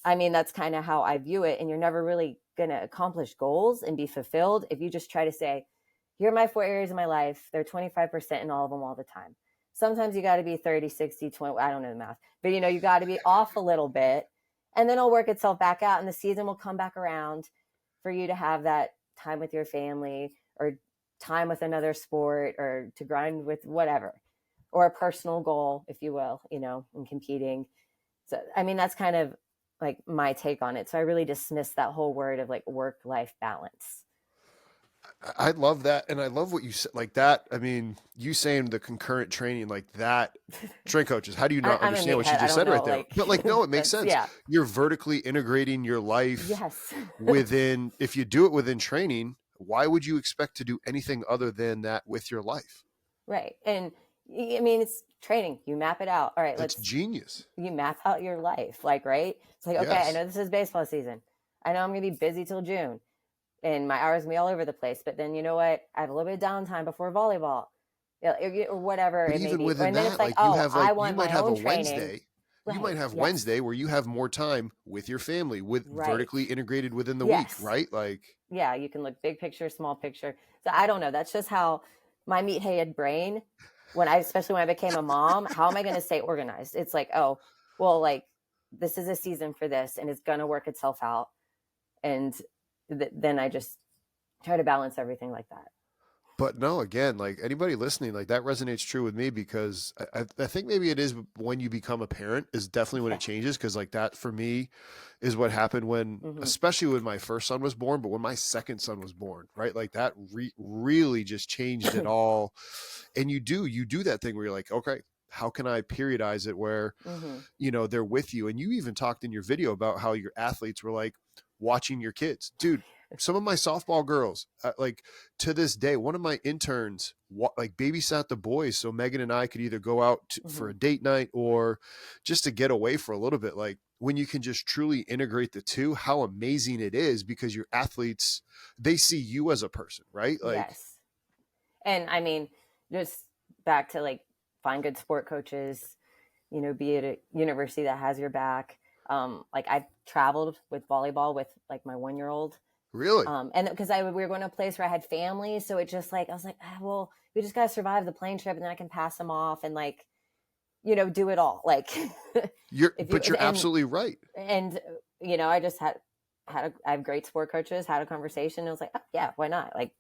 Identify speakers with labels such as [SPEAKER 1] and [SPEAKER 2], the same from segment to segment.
[SPEAKER 1] I mean, that's kind of how I view it. And you're never really going to accomplish goals and be fulfilled if you just try to say, here are my 4 areas of my life. They're 25% in all of them all the time. Sometimes you got to be 30, 60, 20. I don't know the math, but you got to be off a little bit, and then it'll work itself back out, and the season will come back around for you to have that time with your family or time with another sport or to grind with whatever, or a personal goal, if you will, in competing. So, I mean, that's kind of like my take on it. So I really dismiss that whole word of like work-life balance.
[SPEAKER 2] I love that. And I love what you said like that. I mean, you saying the concurrent training like that, strength coaches, how do you not
[SPEAKER 1] I'm a
[SPEAKER 2] understand what she
[SPEAKER 1] meathead. I
[SPEAKER 2] just
[SPEAKER 1] don't
[SPEAKER 2] said right
[SPEAKER 1] know,
[SPEAKER 2] there? But like, no, it makes sense.
[SPEAKER 1] Yeah.
[SPEAKER 2] You're vertically integrating your life
[SPEAKER 1] Yes.
[SPEAKER 2] within, if you do it within training, why would you expect to do anything other than that with your life?
[SPEAKER 1] Right. And I mean, it's training. You map it out. All right,
[SPEAKER 2] It's genius.
[SPEAKER 1] you map out your life. Like, right. It's like, okay, I
[SPEAKER 2] Yes.
[SPEAKER 1] know this is baseball season. I know I'm going to be busy till June and my hours will be all over the place. But then you know what? I have a little bit of downtime before volleyball, or whatever
[SPEAKER 2] But
[SPEAKER 1] it may
[SPEAKER 2] even
[SPEAKER 1] be.
[SPEAKER 2] within
[SPEAKER 1] And then it's
[SPEAKER 2] that,
[SPEAKER 1] like,
[SPEAKER 2] like you
[SPEAKER 1] oh,
[SPEAKER 2] have
[SPEAKER 1] I
[SPEAKER 2] like, you
[SPEAKER 1] want
[SPEAKER 2] might
[SPEAKER 1] my
[SPEAKER 2] have a
[SPEAKER 1] own training.
[SPEAKER 2] Wednesday. You
[SPEAKER 1] Right.
[SPEAKER 2] might have
[SPEAKER 1] Yes.
[SPEAKER 2] Wednesday where you have more time with your family, with
[SPEAKER 1] Right.
[SPEAKER 2] vertically integrated within the
[SPEAKER 1] Yes.
[SPEAKER 2] week, right? Like,
[SPEAKER 1] yeah, you can look big picture, small picture. So I don't know. That's just how my meathead brain, especially when I became a mom, how am I going to stay organized? It's like, oh, well, like this is a season for this and it's going to work itself out. And then I just try to balance everything like that.
[SPEAKER 2] but no, again, like anybody listening, like that resonates true with me because I think maybe it is when you become a parent is definitely when it changes. Cause like that for me is what happened when, especially when my first son was born, but when my second son was born, right? Like that really just changed it all. And you do that thing where you're like, okay, how can I periodize it where, they're with you. And you even talked in your video about how your athletes were like watching your kids, dude. Some of my softball girls, like to this day, one of my interns like babysat the boys so Megan and I could either go out for a date night or just to get away for a little bit. Like when you can just truly integrate the two, how amazing it is because your athletes, they see you as a person, right? Like,
[SPEAKER 1] yes. And I mean, just back to like find good sport coaches, be at a university that has your back. Like I've traveled with volleyball with like my 1-year-old.
[SPEAKER 2] really?
[SPEAKER 1] And because we were going to a place where I had family, so it just like I was like, well, we just gotta survive the plane trip, and then I can pass them off and like, do it all. Like,
[SPEAKER 2] You're absolutely right.
[SPEAKER 1] And I just I have great sport coaches. Had a conversation. And I was like, oh, yeah, why not? Like,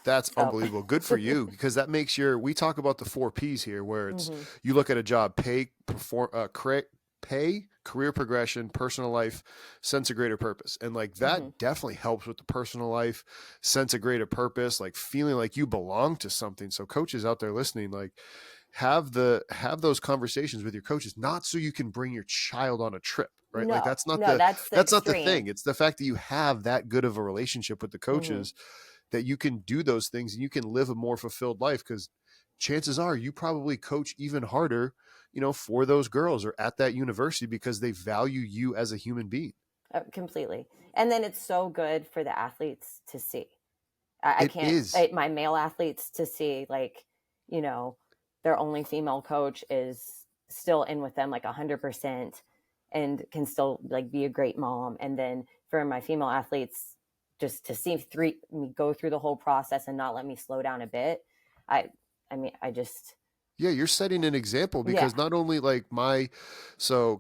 [SPEAKER 2] that's unbelievable. Good for you because that makes we talk about the 4 P's here where it's you look at a job, pay, perform, pay, career progression, personal life, sense of greater purpose. And like that definitely helps with the personal life, sense of greater purpose, like feeling like you belong to something. So coaches out there listening, like have those conversations with your coaches, not so you can bring your child on a trip, right?
[SPEAKER 1] No,
[SPEAKER 2] like that's not
[SPEAKER 1] that's
[SPEAKER 2] not the thing. It's the fact that you have that good of a relationship with the coaches that you can do those things and you can live a more fulfilled life. Cause chances are you probably coach even harder, for those girls or at that university because they value you as a human being.
[SPEAKER 1] Completely. And then it's so good for the athletes to see. My male athletes to see like, their only female coach is still in with them like 100% and can still like be a great mom. And then for my female athletes, just to see me go through the whole process and not let me slow down a bit.
[SPEAKER 2] Yeah, you're setting an example because not only like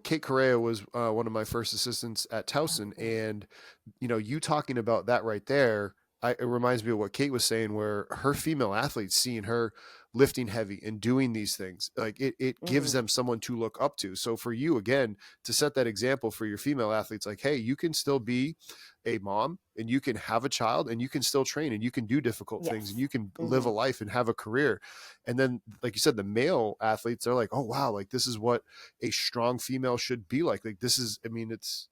[SPEAKER 2] Kate Correa was one of my first assistants at Towson, and you talking about that right there, it reminds me of what Kate was saying, where her female athletes seeing her lifting heavy and doing these things, like it gives them someone to look up to. So for you, again, to set that example for your female athletes, like, hey, you can still be a mom and you can have a child and you can still train and you can do difficult things and you can live a life and have a career. And then, like you said, the male athletes are like, oh, wow, like this is what a strong female should be like. Like this is, I mean, it's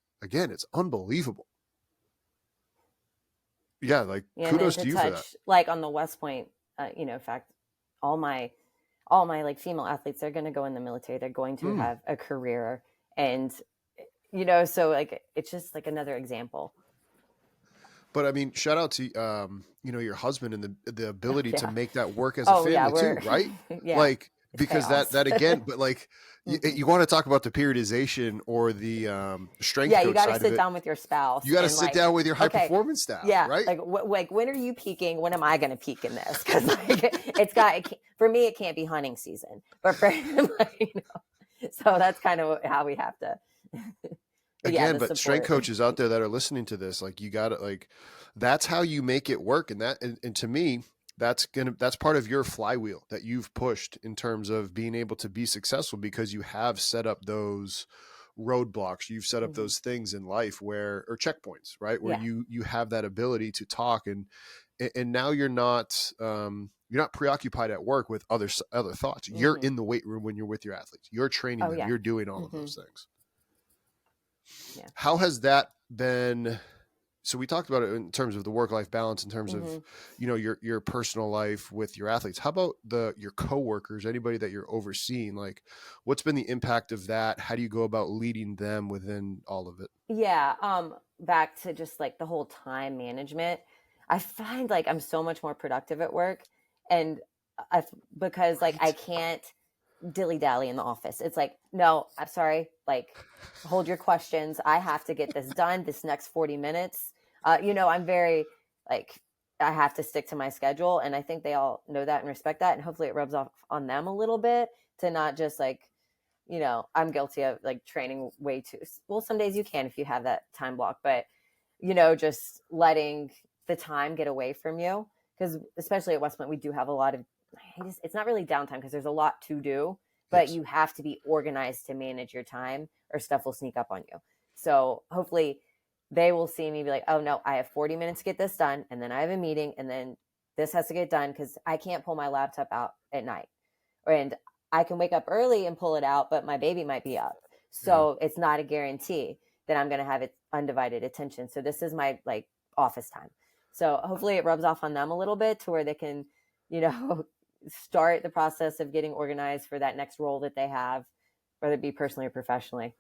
[SPEAKER 2] unbelievable. Yeah. Like kudos to you for that.
[SPEAKER 1] Like on the West Point, in fact, all my like female athletes, they're going to go in the military. They're going to have a career. And, so like, it's just like another example.
[SPEAKER 2] But I mean, shout out to, your husband and the ability to make that work as a family too, right?
[SPEAKER 1] Yeah.
[SPEAKER 2] Like because
[SPEAKER 1] chaos.
[SPEAKER 2] that again, but like you want to talk about the periodization or the strength
[SPEAKER 1] Yeah, you
[SPEAKER 2] coach
[SPEAKER 1] got to
[SPEAKER 2] side of
[SPEAKER 1] sit
[SPEAKER 2] it.
[SPEAKER 1] down with your spouse
[SPEAKER 2] You got to
[SPEAKER 1] and
[SPEAKER 2] sit
[SPEAKER 1] like,
[SPEAKER 2] down with your high
[SPEAKER 1] okay,
[SPEAKER 2] performance staff,
[SPEAKER 1] yeah,
[SPEAKER 2] right?
[SPEAKER 1] like when are you peaking? When am I going to peak in this? Because like for me, it can't be hunting season, but for him, like, so that's kind of how we have to. But yeah,
[SPEAKER 2] Again,
[SPEAKER 1] the
[SPEAKER 2] but strength
[SPEAKER 1] support.
[SPEAKER 2] coaches out there that are listening to this, like you got to like, that's how you make it work. And to me, that's part of your flywheel that you've pushed in terms of being able to be successful because you have set up those roadblocks. You've set up
[SPEAKER 1] Mm-hmm.
[SPEAKER 2] those things in life or checkpoints, right? Where
[SPEAKER 1] Yeah.
[SPEAKER 2] you have that ability to talk and now you're not preoccupied at work with other thoughts. You're
[SPEAKER 1] Mm-hmm.
[SPEAKER 2] in the weight room when you're with your athletes. You're training
[SPEAKER 1] Oh
[SPEAKER 2] them.
[SPEAKER 1] yeah.
[SPEAKER 2] You're doing all of
[SPEAKER 1] Mm-hmm.
[SPEAKER 2] those things.
[SPEAKER 1] Yeah.
[SPEAKER 2] How has that been? So we talked about it in terms of the work-life balance, in terms
[SPEAKER 1] Mm-hmm.
[SPEAKER 2] of, your personal life with your athletes. How about your coworkers, anybody that you're overseeing? Like, what's been the impact of that? How do you go about leading them within all of it?
[SPEAKER 1] Yeah. Back to just like the whole time management. I find like I'm so much more productive at work, and I, because like I
[SPEAKER 2] Right.
[SPEAKER 1] can't dilly dally in the office. It's like, no, I'm sorry. Like, hold your questions. I have to get this done this next 40 minutes. I'm very like, I have to stick to my schedule. And I think they all know that and respect that. And hopefully it rubs off on them a little bit to not just like, I'm guilty of like training way too well. Some days you can if you have that time block, but just letting the time get away from you. Because especially at West Point, we do have a lot of, it's not really downtime because there's a lot to do, but
[SPEAKER 2] Yes.
[SPEAKER 1] you have to be organized to manage your time or stuff will sneak up on you. So hopefully they will see me be like, oh no, I have 40 minutes to get this done. And then I have a meeting and then this has to get done because I can't pull my laptop out at night. And I can wake up early and pull it out, but my baby might be up.
[SPEAKER 2] Yeah.
[SPEAKER 1] So it's not a guarantee that I'm going to have it undivided attention. So this is my like office time. So hopefully it rubs off on them a little bit to where they can, start the process of getting organized for that next role that they have, whether it be personally or professionally.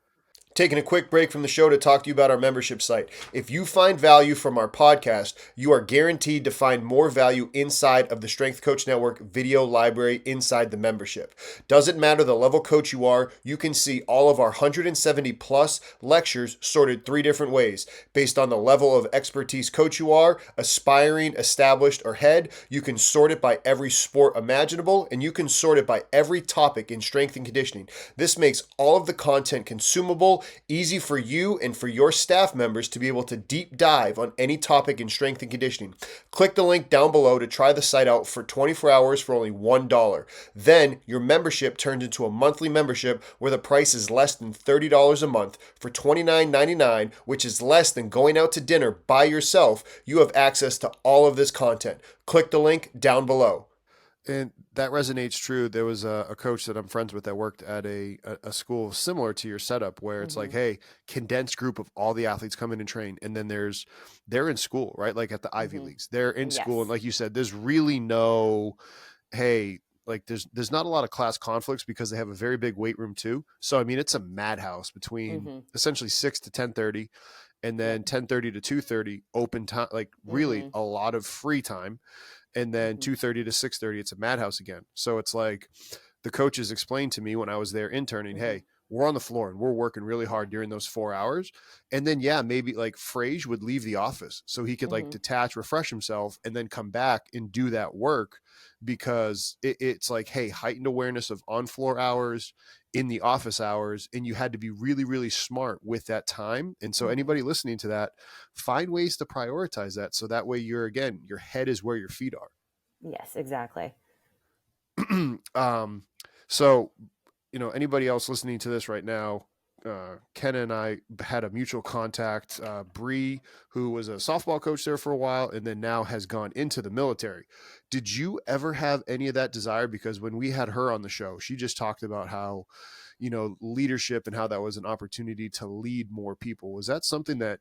[SPEAKER 2] Taking a quick break from the show to talk to you about our membership site. If you find value from our podcast, you are guaranteed to find more value inside of the Strength Coach Network video library inside the membership. Doesn't matter the level coach you are, you can see all of our 170 plus lectures sorted 3 different ways. Based on the level of expertise coach you are, aspiring, established, or head, you can sort it by every sport imaginable, and you can sort it by every topic in strength and conditioning. This makes all of the content consumable, easy for you and for your staff members to be able to deep dive on any topic in strength and conditioning. Click the link down below to try the site out for 24 hours for only $1. Then your membership turns into a monthly membership where the price is less than $30 a month for $29.99, which is less than going out to dinner by yourself. You have access to all of this content. Click the link down below. And that resonates true. There was a coach that I'm friends with that worked at a school similar to your setup where it's like, hey, condensed group of all the athletes come in and train. And then they're in school, right? Like at the Ivy Leagues, they're in school. And like you said, there's really no, hey, like there's not a lot of class conflicts because they have a very big weight room too. So, I mean, it's a madhouse between essentially 6 to 10:30 and then 10:30 to 2:30 open time, like really a lot of free time. And then 2:30 to 6:30, it's a madhouse again. So it's like the coaches explained to me when I was there interning, hey, we're on the floor and we're working really hard during those 4 hours. And then, maybe like Frage would leave the office so he could like detach, refresh himself, and then come back and do that work because it's like, hey, heightened awareness of on floor hours in the office hours. And you had to be really, really smart with that time. And so anybody listening to that, find ways to prioritize that. So that way your head is where your feet are.
[SPEAKER 1] Yes, exactly.
[SPEAKER 2] So, anybody else listening to this right now, Kenna and I had a mutual contact, Bree, who was a softball coach there for a while and then now has gone into the military. Did you ever have any of that desire? Because when we had her on the show, she just talked about how, leadership and how that was an opportunity to lead more people. Was that something that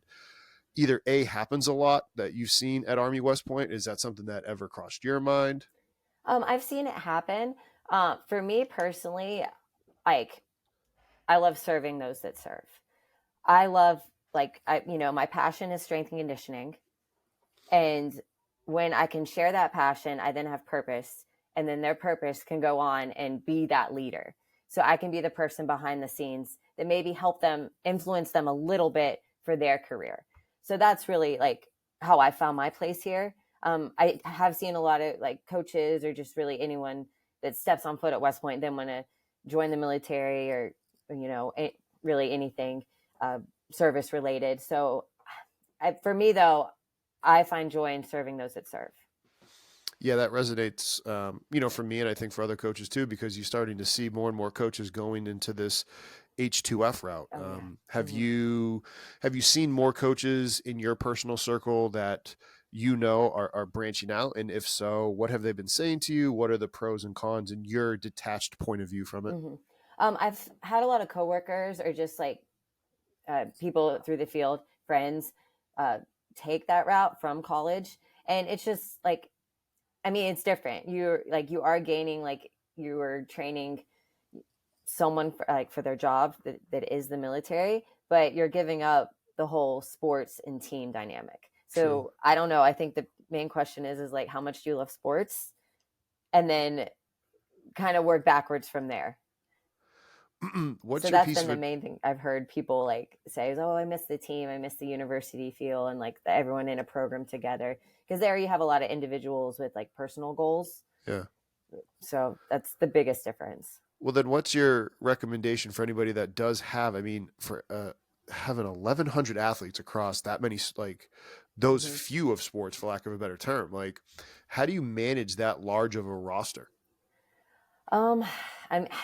[SPEAKER 2] either A, happens a lot that you've seen at Army West Point? Is that something that ever crossed your mind?
[SPEAKER 1] I've seen it happen. For me personally, like I love serving those that serve. I love my passion is strength and conditioning. And when I can share that passion, I then have purpose. and then their purpose can go on and be that leader. So I can be the person behind the scenes that maybe help them, influence them a little bit for their career. So that's really like how I found my place here. I have seen a lot of like coaches or just really anyone that steps on foot at West Point then want to join the military or, really anything service related. So for me, though, I find joy in serving those that serve.
[SPEAKER 2] Yeah, that resonates, for me, and I think for other coaches too, because you're starting to see more and more coaches going into this H2F route.
[SPEAKER 1] Oh, yeah.
[SPEAKER 2] Have you seen more coaches in your personal circle that are branching out? And if so, what have they been saying to you? What are the pros and cons in your detached point of view from it?
[SPEAKER 1] I've had a lot of coworkers or just like people through the field, friends, take that route from college. And it's just like, it's different. You are gaining, like you are training someone for their job that is the military, but you're giving up the whole sports and team dynamic. So True. I don't know. I think the main question is like, how much do you love sports? And then kind of work backwards from there. So that's been the main thing I've heard people like say is, oh, I miss the team. I miss the university feel and like everyone in a program together. Because there you have a lot of individuals with like personal goals.
[SPEAKER 2] Yeah.
[SPEAKER 1] So that's the biggest difference.
[SPEAKER 2] Well, then what's your recommendation for anybody that does have, for having 1,100 athletes across that many, like those few of sports, for lack of a better term, like how do you manage that large of a roster?
[SPEAKER 1] I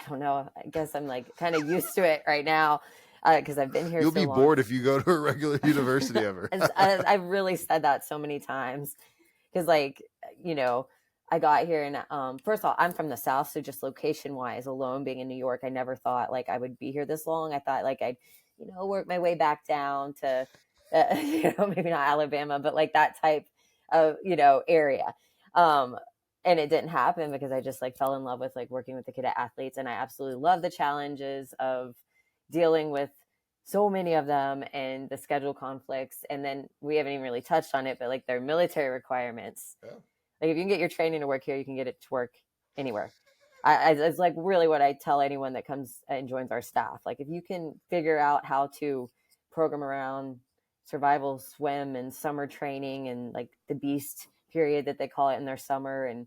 [SPEAKER 1] don't know. I guess I'm like kind of used to it right now because I've been here.
[SPEAKER 2] You'll be bored if you go to a regular university ever.
[SPEAKER 1] I've really said that so many times because, like, I got here and first of all, I'm from the South, so just location wise alone, being in New York, I never thought like I would be here this long. I thought like I'd work my way back down to maybe not Alabama, but like that type of area. And it didn't happen because I just like fell in love with like working with the cadet athletes. And I absolutely love the challenges of dealing with so many of them and the schedule conflicts. And then we haven't even really touched on it, but like their military requirements. Yeah. Like if you can get your training to work here, you can get it to work anywhere. It's like really what I tell anyone that comes and joins our staff. Like if you can figure out how to program around survival swim and summer training and like the beast period that they call it in their summer and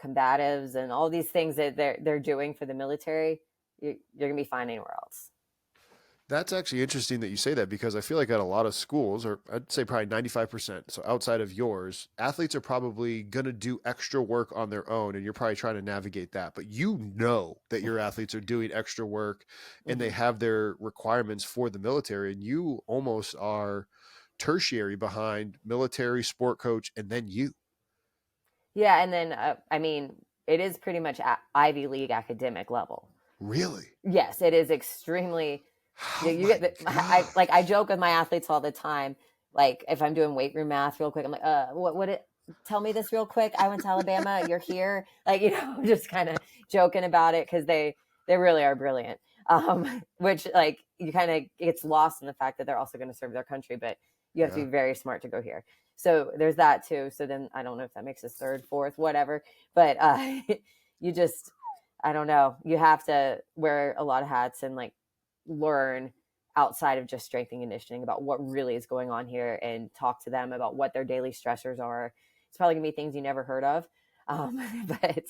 [SPEAKER 1] combatives and all these things that they're doing for the military, you're going to be fine anywhere else.
[SPEAKER 2] That's actually interesting that you say that because I feel like at a lot of schools, or I'd say probably 95%, so outside of yours, athletes are probably going to do extra work on their own and you're probably trying to navigate that. But that your athletes are doing extra work and they have their requirements for the military and you almost are tertiary behind military, sport coach, and then you. Yeah.
[SPEAKER 1] And then, it is pretty much Ivy League academic level.
[SPEAKER 2] Really?
[SPEAKER 1] Yes, it is extremely... I joke with my athletes all the time. Like if I'm doing weight room math real quick, I'm like, tell me this real quick. I went to Alabama. You're here. Like, just kind of joking about it. Cause they really are brilliant. Which like you kind of gets lost in the fact that they're also going to serve their country, but you have to be very smart to go here. So there's that too. So then I don't know if that makes us third, fourth, whatever, but, I don't know. You have to wear a lot of hats and like learn outside of just strength and conditioning about what really is going on here and talk to them about what their daily stressors are. It's probably gonna be things you never heard of. But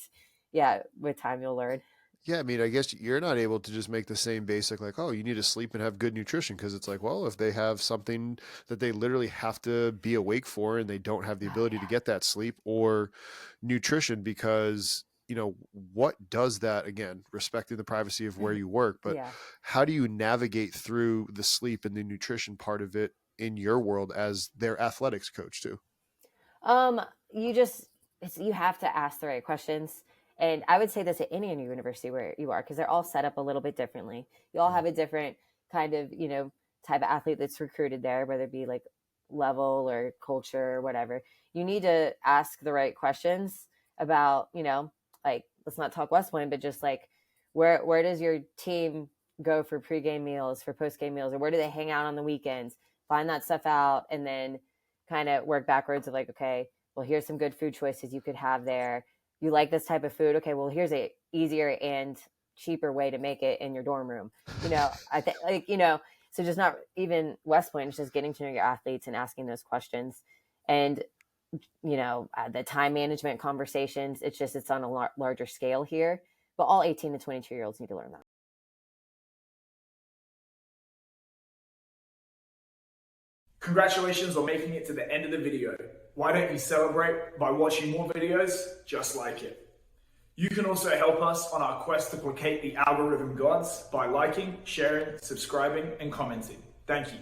[SPEAKER 1] yeah, with time you'll learn.
[SPEAKER 2] Yeah, I guess you're not able to just make the same basic like, oh, you need to sleep and have good nutrition because it's like, well, if they have something that they literally have to be awake for and they don't have the ability to get that sleep or nutrition because what does that, again, respecting the privacy of where you work, but how do you navigate through the sleep and the nutrition part of it in your world as their athletics coach too?
[SPEAKER 1] You have to ask the right questions. And I would say this at any university where you are, because they're all set up a little bit differently. You all have a different kind of, type of athlete that's recruited there, whether it be like level or culture or whatever. You need to ask the right questions about, like, let's not talk West Point, but just like, where does your team go for pregame meals, for postgame meals, or where do they hang out on the weekends? Find that stuff out and then kind of work backwards of like, okay, well, here's some good food choices you could have there. You like this type of food? Okay, well, here's a easier and cheaper way to make it in your dorm room. I think, like, so just not even West Point, it's just getting to know your athletes and asking those questions. And, the time management conversations, it's on a larger scale here, but all 18 to 22-year-olds need to learn that.
[SPEAKER 3] Congratulations on making it to the end of the video. Why don't you celebrate by watching more videos just like it? You can also help us on our quest to placate the algorithm gods by liking, sharing, subscribing, and commenting. Thank you.